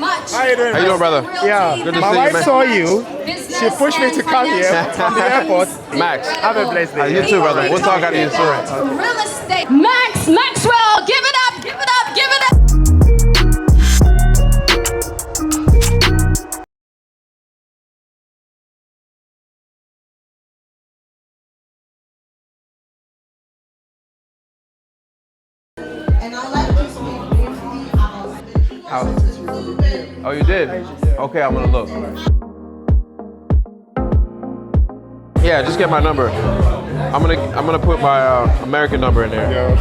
How you doing? How you doing, brother? Yeah, Good to my see you, wife man. saw you. She pushed me to come here from the airport. Max. Have a blessed day. You too, brother. We'll talk after you soon. Real estate. Maxwell, give it up, give it up, give it up. And I like to speak briefly about Oh, you did? Okay, I'm gonna look. Yeah, just get my number. I'm gonna put my American number in there.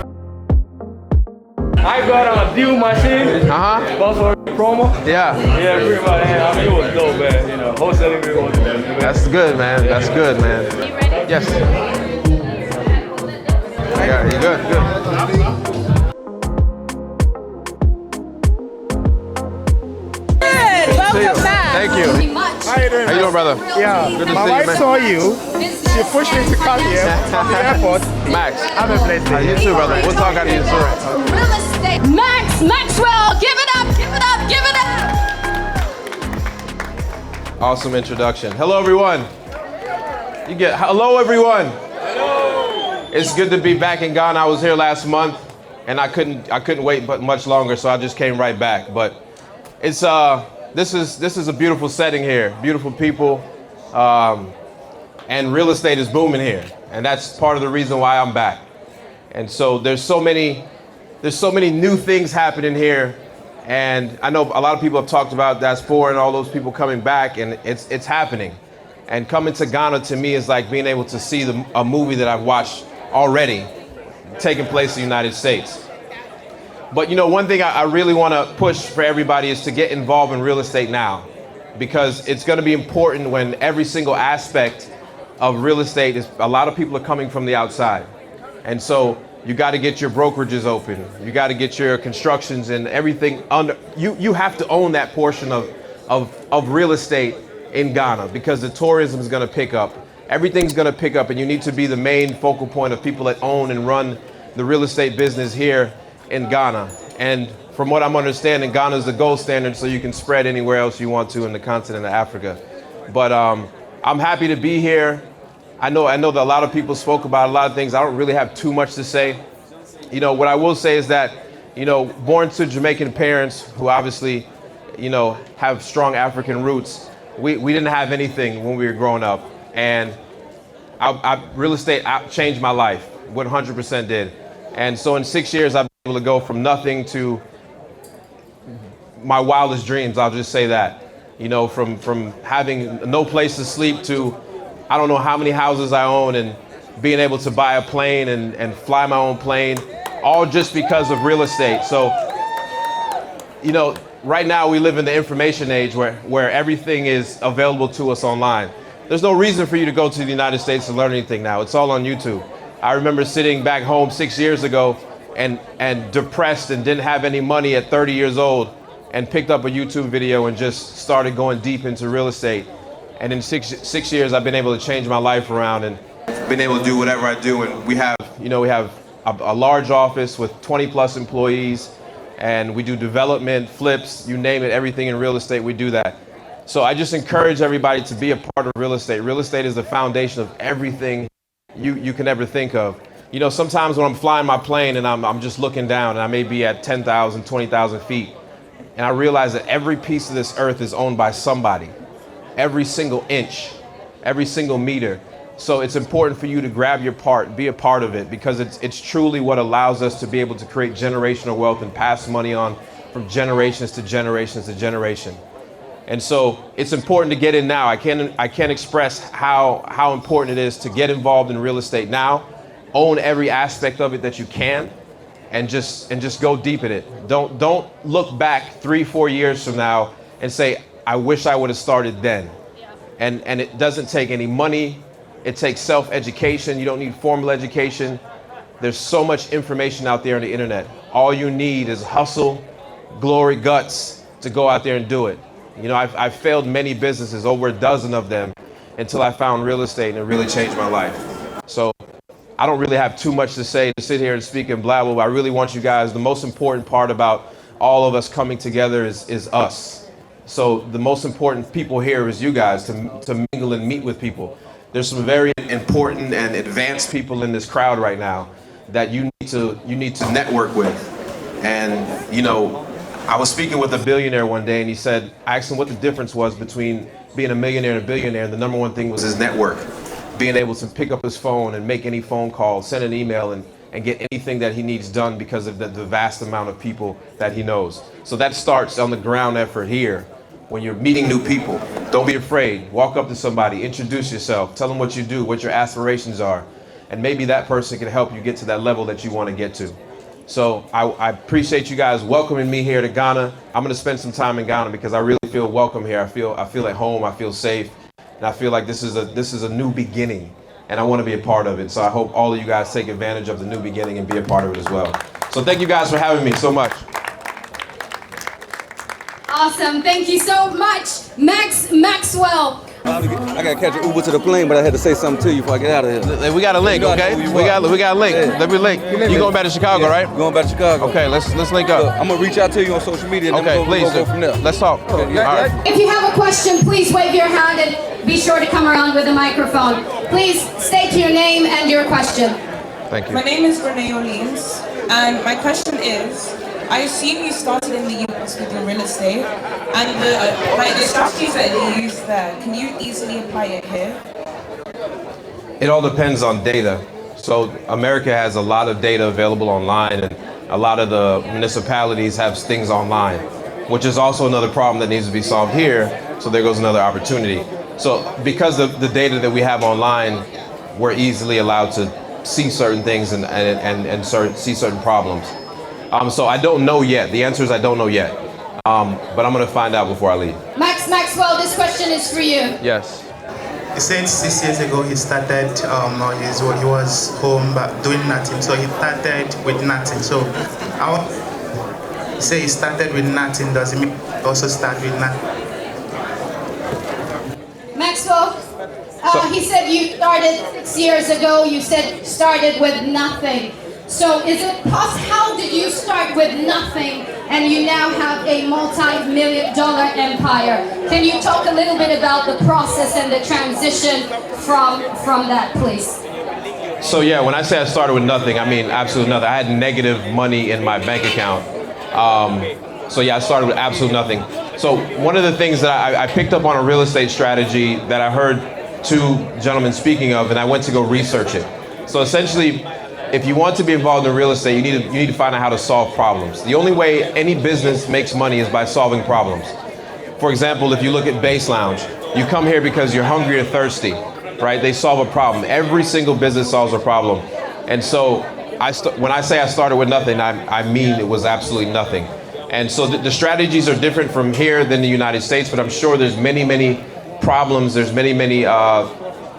I got a deal machine. Also promo. Yeah. Yeah, pretty much. I mean, it was dope, man. You know, wholesaling it was dope. That's good, man. That's good, man. You ready? Yes. Yeah, you good? Good. See you. Thank you. How you doing? How you doing, brother? Yeah, Good to my see you, wife man. saw you. She pushed me to come here from the airport. Max. Have a blessed day. You too, brother. We'll talk after you soon. Real estate. Maxwell, give it up, give it up, give it up. Awesome introduction. Hello, everyone. Hello, everyone. Hello. It's good to be back in Ghana. I was here last month, and I couldn't wait but much longer, so I just came right back. But it's this is a beautiful setting here, beautiful people, and real estate is booming here, and that's part of the reason why I'm back. And so there's so many new things happening here, and I know a lot of people have talked about diaspora and all those people coming back, and it's happening. And coming to Ghana to me is like being able to see a movie that I've watched already taking place in the United States. But you know, one thing I really want to push for everybody is to get involved in real estate now, because it's going to be important when every single aspect of real estate is, a lot of people are coming from the outside. And so you got to get your brokerages open. You got to get your constructions and everything under, you have to own that portion of real estate in Ghana, because the tourism is going to pick up. Everything's going to pick up, and you need to be the main focal point of people that own and run the real estate business here in Ghana. And from what I'm understanding, Ghana is the gold standard, so you can spread anywhere else you want to in the continent of Africa. But I'm happy to be here. I know that a lot of people spoke about a lot of things. I don't really have too much to say. You know, what I will say is that, you know, born to Jamaican parents who obviously, you know, have strong African roots, we didn't have anything when we were growing up. And real estate changed my life, 100% did. And so in 6 years, I've been able to go from nothing to my wildest dreams, I'll just say that. You know, from having no place to sleep to, I don't know how many houses I own, and being able to buy a plane and fly my own plane, all just because of real estate. So, you know, right now we live in the information age where everything is available to us online. There's no reason for you to go to the United States to learn anything now. It's all on YouTube. I remember sitting back home 6 years ago and depressed and didn't have any money at 30 years old, and picked up a YouTube video and just started going deep into real estate. And in six years, I've been able to change my life around and been able to do whatever I do. And we have a large office with 20 plus employees, and we do development, flips, you name it, everything in real estate, we do that. So I just encourage everybody to be a part of real estate. Real estate is the foundation of everything you can ever think of. You know, sometimes when I'm flying my plane and I'm just looking down, and I may be at 10,000, 20,000 feet, and I realize that every piece of this earth is owned by somebody. Every single inch, every single meter. So it's important for you to grab your part, be a part of it, because it's truly what allows us to be able to create generational wealth and pass money on from generations to generations to generation. And so it's important to get in now. I can't express how important it is to get involved in real estate now. Own every aspect of it that you can, and just go deep in it. Don't look back 3-4 years from now and say, I wish I would have started then. Yeah. And it doesn't take any money. It takes self-education. You don't need formal education. There's so much information out there on the internet. All you need is hustle, glory, guts to go out there and do it. You know, I've failed many businesses, over a dozen of them, until I found real estate, and it really changed my life. So I don't really have too much to say, to sit here and speak and blabber. I really want you guys, the most important part about all of us coming together is us. So the most important people here is you guys to mingle and meet with people. There's some very important and advanced people in this crowd right now that you need to network with. And you know, I was speaking with a billionaire one day, and he said, I asked him what the difference was between being a millionaire and a billionaire, and the number one thing was his network. Being able to pick up his phone and make any phone call, send an email, and get anything that he needs done because of the vast amount of people that he knows. So that starts on the ground effort here. When you're meeting new people, don't be afraid. Walk up to somebody, introduce yourself, tell them what you do, what your aspirations are, and maybe that person can help you get to that level that you want to get to. So I appreciate you guys welcoming me here to Ghana. I'm going to spend some time in Ghana because I really feel welcome here. I feel at home. I feel safe, and I feel like this is a new beginning, and I want to be a part of it. So I hope all of you guys take advantage of the new beginning and be a part of it as well. So thank you guys for having me so much. Awesome. Thank you so much, Maxwell. I gotta catch an Uber to the plane, but I had to say something to you before I get out of here. We got a link, okay? We got a link. Yeah. Let me link. You going back to Chicago, right? Going back to Chicago. Okay, let's link up. I'm gonna reach out to you on social media. And Okay, then please. we'll go from there. Let's talk. Okay, yeah. All right. If you have a question, please wave your hand and be sure to come around with a microphone. Please state your name and your question. Thank you. My name is Renee O'Leans, and my question is, I assume you started in the US with your real estate, and the strategies that you use there, can you easily apply it here? It all depends on data. So America has a lot of data available online, and a lot of the municipalities have things online, which is also another problem that needs to be solved here. So there goes another opportunity. So because of the data that we have online, we're easily allowed to see certain things and see certain problems. So I don't know yet. The answer is I don't know yet. But I'm going to find out before I leave. Maxwell, this question is for you. Yes. He said 6 years ago he started, he was home but doing nothing. So he started with nothing. So he said he started with nothing. Does it mean also start with nothing? Maxwell, he said you started 6 years ago. You said started with nothing. So is it possible, how did you start with nothing and you now have a multi-million-dollar empire? Can you talk a little bit about the process and the transition from that, please? So yeah, when I say I started with nothing, I mean absolutely nothing. I had negative money in my bank account. So yeah, I started with absolute nothing. So one of the things that I picked up on a real estate strategy that I heard two gentlemen speaking of, and I went to go research it. So essentially, if you want to be involved in real estate, you need to find out how to solve problems. The only way any business makes money is by solving problems. For example, if you look at Base Lounge, you come here because you're hungry or thirsty, right? They solve a problem. Every single business solves a problem. And so when I say I started with nothing, I mean it was absolutely nothing. And so the strategies are different from here than the United States, but I'm sure there's many problems. There's many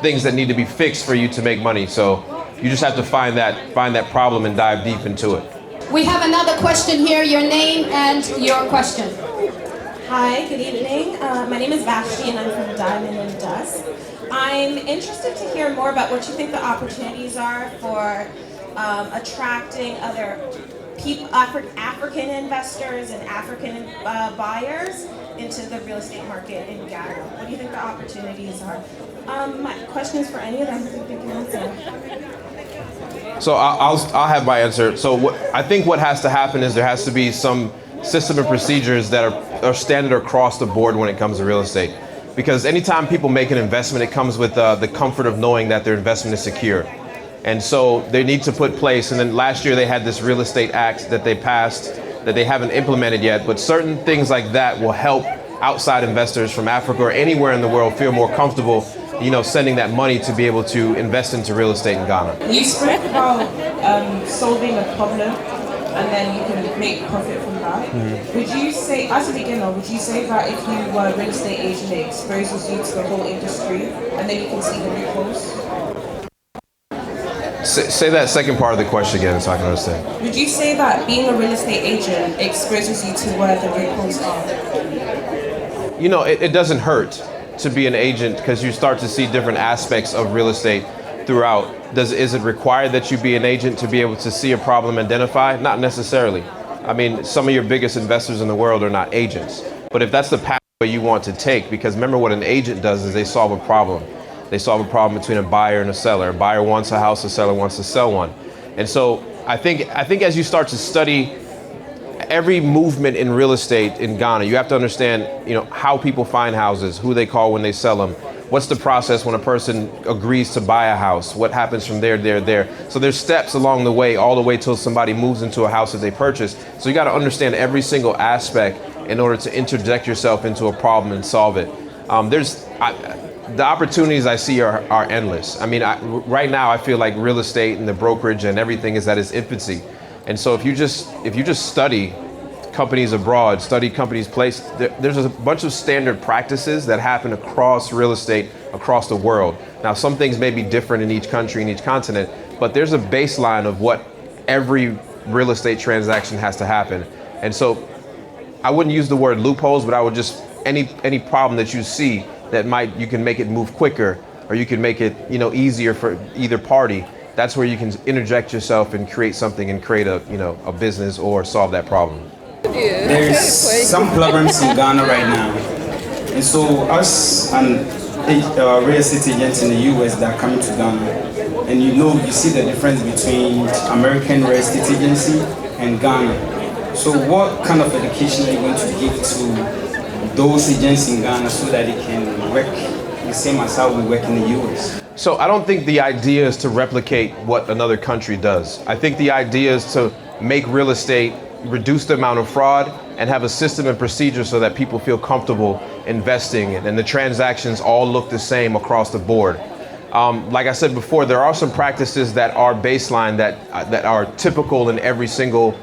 things that need to be fixed for you to make money. So you just have to find that problem and dive deep into it. We have another question here, your name and your question. Hi, good evening. My name is Vashti and I'm from Diamond and Dust. I'm interested to hear more about what you think the opportunities are for attracting other people, African investors and African buyers into the real estate market in Ghana. What do you think the opportunities are? My question is for any of them who think you can answer. So I'll have my answer. So I think what has to happen is there has to be some system and procedures that are standard across the board when it comes to real estate. Because anytime people make an investment, it comes with the comfort of knowing that their investment is secure. And so they need to put place, and then last year they had this real estate act that they passed that they haven't implemented yet, but certain things like that will help outside investors from Africa or anywhere in the world feel more comfortable, sending that money to be able to invest into real estate in Ghana. You spoke about solving a problem and then you can make profit from that. Mm-hmm. Would you say, as a beginner, that if you were a real estate agent, it exposes you to the whole industry and then you can see the loopholes? Say that second part of the question again so I can understand. Would you say that being a real estate agent exposes you to where the loopholes are? It doesn't hurt to be an agent because you start to see different aspects of real estate throughout. Is it required that you be an agent to be able to see a problem and identify? Not necessarily. I mean, some of your biggest investors in the world are not agents. But if that's the path way you want to take, because remember what an agent does is they solve a problem. They solve a problem between a buyer and a seller. A buyer wants a house, a seller wants to sell one. And so I think as you start to study every movement in real estate in Ghana, you have to understand, how people find houses, who they call when they sell them. What's the process when a person agrees to buy a house? What happens from there? So there's steps along the way, all the way till somebody moves into a house that they purchase. So you got to understand every single aspect in order to interject yourself into a problem and solve it. The opportunities I see are endless. I mean, right now I feel like real estate and the brokerage and everything is at its infancy. And so if you just study companies abroad, study companies placed, there's a bunch of standard practices that happen across real estate, across the world. Now, some things may be different in each country, in each continent, but there's a baseline of what every real estate transaction has to happen. And so I wouldn't use the word loopholes, but I would just, any problem that you see that you can make it move quicker, or you can make it, easier for either party. That's where you can interject yourself and create something and create a business or solve that problem. There's some problems in Ghana right now, and so us and real estate agents in the US that are coming to Ghana, and you see the difference between American real estate agency and Ghana. So what kind of education are you going to give to those agents in Ghana so that they can work the same as how we work in the US? So I don't think the idea is to replicate what another country does. I think the idea is to make real estate, reduce the amount of fraud, and have a system and procedure so that people feel comfortable investing, and the transactions all look the same across the board. Like I said before, there are some practices that are baseline that are typical in every single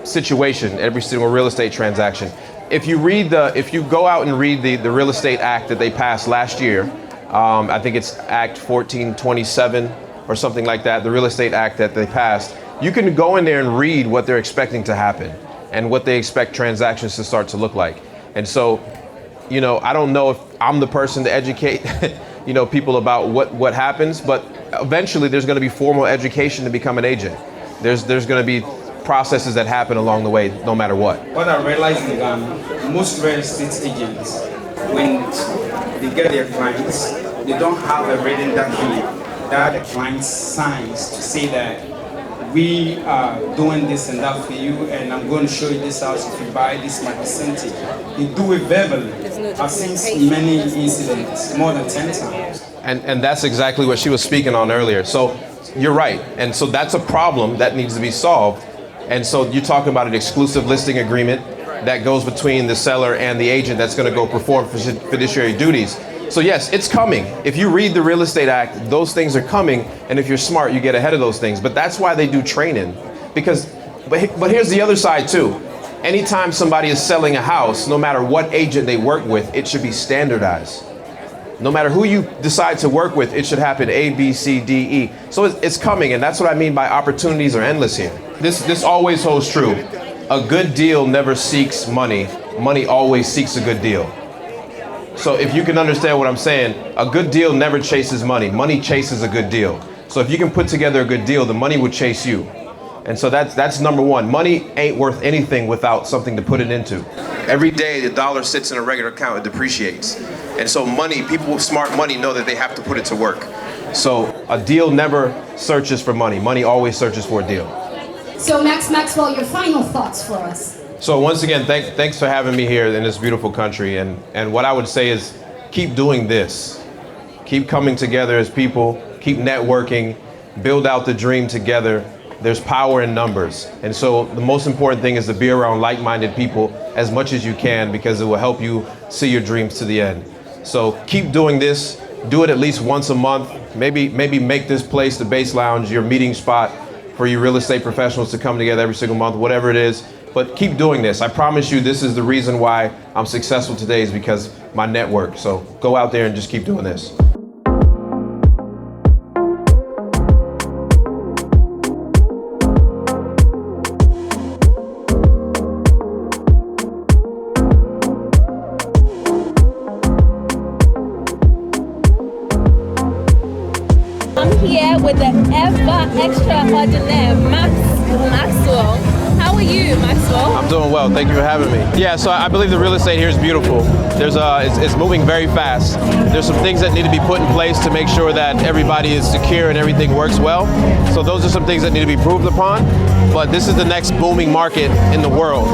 situation, every single real estate transaction. If you go out and read the Real Estate Act that they passed last year, I think it's Act 1427 or something like that, the Real Estate Act that they passed, you can go in there and read what they're expecting to happen and what they expect transactions to start to look like. And so, I don't know if I'm the person to educate, people about what happens, but eventually there's going to be formal education to become an agent. There's going to be processes that happen along the way, no matter what. What I realized in Ghana, most real estate agents, when they get their clients, they don't have a written document that the client signs to say that we are doing this and that for you, and I'm going to show you this house. If you buy this, my percentage. You do it verbally. I've seen many incidents, more than 10 times. And that's exactly what she was speaking on earlier. So you're right. And so that's a problem that needs to be solved. And so you're talking about an exclusive listing agreement that goes between the seller and the agent that's going to go perform fiduciary duties. So yes, it's coming. If you read the Real Estate Act, those things are coming, and if you're smart, you get ahead of those things. But that's why they do training, but here's the other side too. Anytime somebody is selling a house, no matter what agent they work with, it should be standardized. No matter who you decide to work with, it should happen A, B, C, D, E. So it's coming, and that's what I mean by opportunities are endless here. This always holds true. A good deal never seeks money. Money always seeks a good deal. So if you can understand what I'm saying, a good deal never chases money. Money chases a good deal. So if you can put together a good deal, the money will chase you. And so that's number one. Money ain't worth anything without something to put it into. Every day the dollar sits in a regular account, it depreciates. And so people with smart money know that they have to put it to work. So a deal never searches for money. Money always searches for a deal. So Maxwell, your final thoughts for us. So once again, thanks for having me here in this beautiful country. And what I would say is keep doing this. Keep coming together as people, keep networking, build out the dream together. There's power in numbers. And so the most important thing is to be around like-minded people as much as you can, because it will help you see your dreams to the end. So keep doing this. Do it at least once a month. Maybe make this place, the Base Lounge, your meeting spot for you real estate professionals to come together every single month, whatever it is. But keep doing this. I promise you, this is the reason why I'm successful today, is because my network. So go out there and just keep doing this. I'm here with the ever extraordinary Maxwell. How are you, Maxwell? I'm doing well. Thank you for having me. Yeah, so I believe the real estate here is beautiful. It's moving very fast. There's some things that need to be put in place to make sure that everybody is secure and everything works well. So those are some things that need to be improved upon. But this is the next booming market in the world.